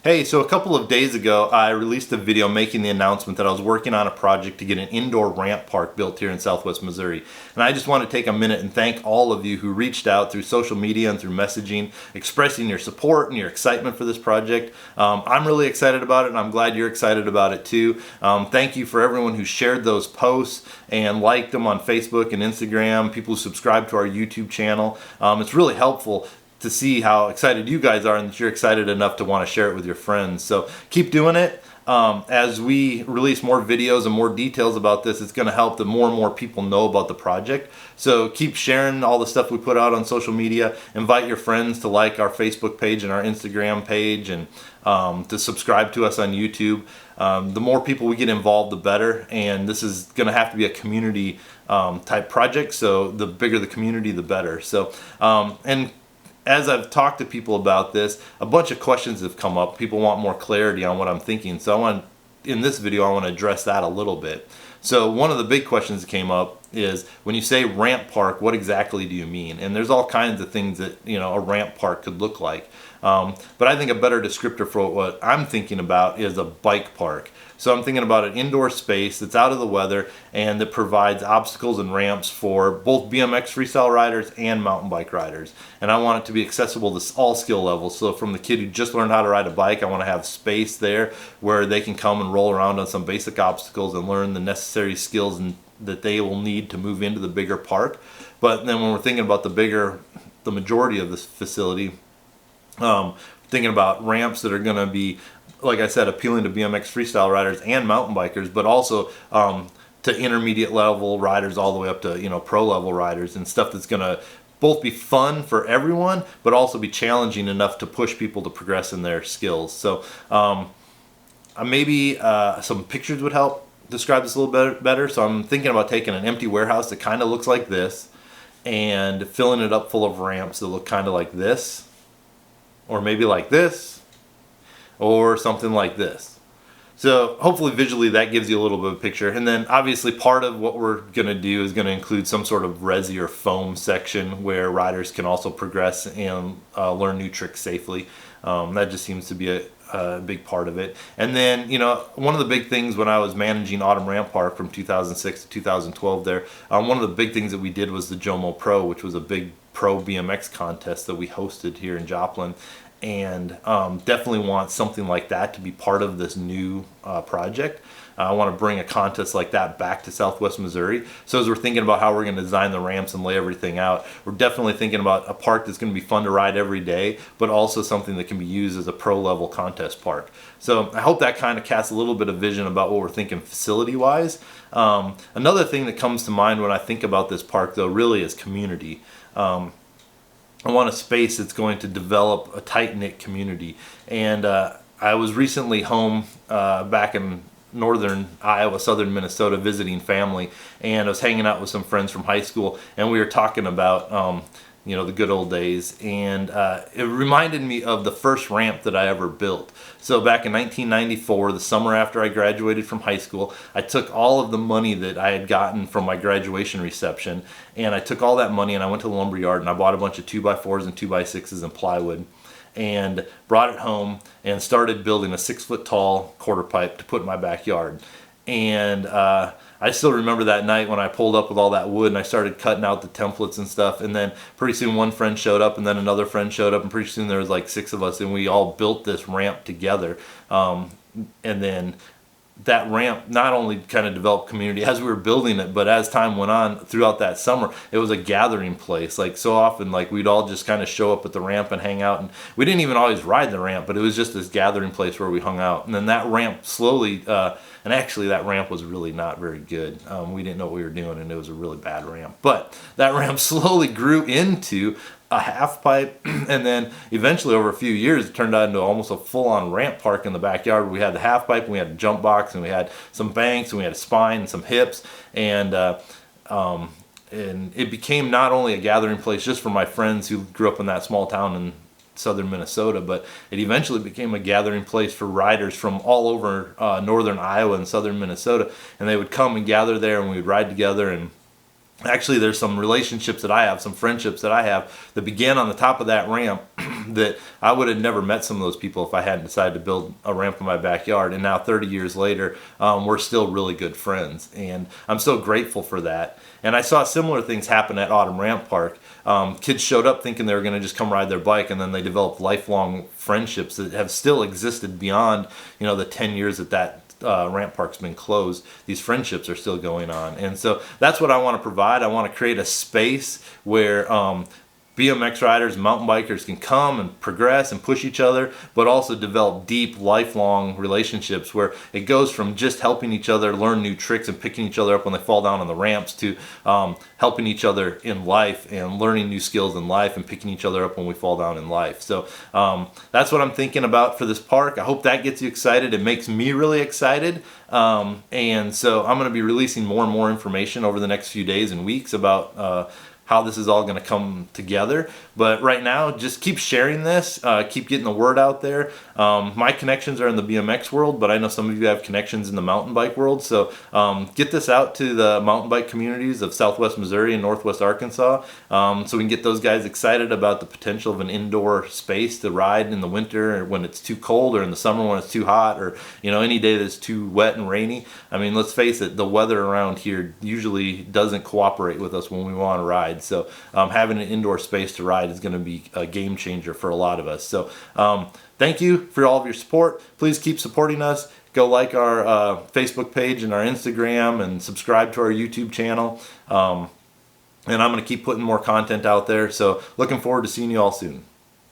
Hey, so a couple of days ago, I released a video making the announcement that I was working on a project to get an indoor ramp park built here in Southwest Missouri. And I just want to take a minute and thank all of you who reached out through social media and through messaging, expressing your support and your excitement for this project. I'm really excited about it, and I'm glad you're excited about it too. Thank you for everyone who shared those posts and liked them on Facebook and Instagram, people who subscribe to our YouTube channel. It's really helpful to see how excited you guys are and that you're excited enough to want to share it with your friends. So keep doing it. As we release more videos and more details about this, it's going to help that more and more people know about the project. So keep sharing all the stuff we put out on social media. Invite your friends to like our Facebook page and our Instagram page, and to subscribe to us on YouTube. The more people we get involved, the better. And this is going to have to be a community type project. So the bigger the community, the better. So and as I've talked to people about this, a bunch of questions have come up. People want more clarity on what I'm thinking. So in this video, I want to address that a little bit. So one of the big questions that came up is, when you say ramp park, what exactly do you mean? And there's all kinds of things that, a ramp park could look like. But I think a better descriptor for what I'm thinking about is a bike park. So I'm thinking about an indoor space that's out of the weather and that provides obstacles and ramps for both BMX freestyle riders and mountain bike riders. And I want it to be accessible to all skill levels. So from the kid who just learned how to ride a bike, I want to have space there where they can come and roll around on some basic obstacles and learn the necessary skills that they will need to move into the bigger park. But then when we're thinking about the majority of this facility, thinking about ramps that are going to be, like I said, appealing to BMX freestyle riders and mountain bikers, but also to intermediate level riders all the way up to pro level riders, and stuff that's going to both be fun for everyone, but also be challenging enough to push people to progress in their skills. So maybe some pictures would help describe this a little bit better. So I'm thinking about taking an empty warehouse that kind of looks like this and filling it up full of ramps that look kind of like this, or maybe like this, or something like this. So hopefully visually that gives you a little bit of a picture. And then obviously part of what we're going to do is going to include some sort of resi or foam section where riders can also progress and learn new tricks safely. That just seems to be a big part of it. And then, one of the big things when I was managing Autumn Ramp Park from 2006 to 2012 there, one of the big things that we did was the Jomo Pro, which was a big pro BMX contest that we hosted here in Joplin. And definitely want something like that to be part of this new project. I want to bring a contest like that back to Southwest Missouri. So as we're thinking about how we're going to design the ramps and lay everything out, we're definitely thinking about a park that's going to be fun to ride every day, but also something that can be used as a pro level contest park. So I hope that kind of casts a little bit of vision about what we're thinking facility wise. Another thing that comes to mind when I think about this park though really is community. I want a space that's going to develop a tight-knit community. And I was recently home back in northern Iowa, southern Minnesota, visiting family, and I was hanging out with some friends from high school, and we were talking about the good old days, and it reminded me of the first ramp that I ever built. So back in 1994, the summer after I graduated from high school, I took all of the money that I had gotten from my graduation reception, and I took all that money and I went to the lumber yard and I bought a bunch of 2x4s and 2x6s and plywood, and brought it home and started building a 6-foot tall quarter pipe to put in my backyard. And I still remember that night when I pulled up with all that wood and I started cutting out the templates and stuff, and then pretty soon one friend showed up and then another friend showed up, and pretty soon there was like 6 of us, and we all built this ramp together. And then that ramp not only kind of developed community as we were building it, but as time went on throughout that summer, it was a gathering place. Like so often, like we'd all just kind of show up at the ramp and hang out, and we didn't even always ride the ramp, but it was just this gathering place where we hung out. And then that ramp slowly, and actually that ramp was really not very good. We didn't know what we were doing, and it was a really bad ramp. But that ramp slowly grew into a half pipe, and then eventually over a few years it turned out into almost a full-on ramp park in the backyard. We had the half pipe, and we had a jump box, and we had some banks, and we had a spine and some hips, and it became not only a gathering place just for my friends who grew up in that small town in southern Minnesota, but it eventually became a gathering place for riders from all over northern Iowa and southern Minnesota, and they would come and gather there, and we would ride together. And Actually, there's some relationships that I have, some friendships that I have that began on the top of that ramp that I would have never met some of those people if I hadn't decided to build a ramp in my backyard. And now 30 years later, we're still really good friends. And I'm so grateful for that. And I saw similar things happen at Autumn Ramp Park. Kids showed up thinking they were going to just come ride their bike, and then they developed lifelong friendships that have still existed beyond, the 10 years that ramp park's been closed. These friendships are still going on, and so that's what I want to provide. I want to create a space where BMX riders, mountain bikers can come and progress and push each other, but also develop deep, lifelong relationships where it goes from just helping each other learn new tricks and picking each other up when they fall down on the ramps to helping each other in life and learning new skills in life and picking each other up when we fall down in life. So that's what I'm thinking about for this park. I hope that gets you excited. It makes me really excited. And so I'm going to be releasing more and more information over the next few days and weeks about how this is all going to come together. But right now, just keep sharing this, keep getting the word out there. My connections are in the BMX world, but I know some of you have connections in the mountain bike world. So get this out to the mountain bike communities of Southwest Missouri and Northwest Arkansas, so we can get those guys excited about the potential of an indoor space to ride in the winter when it's too cold, or in the summer when it's too hot, or any day that's too wet and rainy. I mean, let's face it, the weather around here usually doesn't cooperate with us when we want to ride. So having an indoor space to ride is going to be a game changer for a lot of us. So thank you for all of your support. Please keep supporting us. Go like our Facebook page and our Instagram, and subscribe to our YouTube channel. And I'm going to keep putting more content out there. So looking forward to seeing you all soon.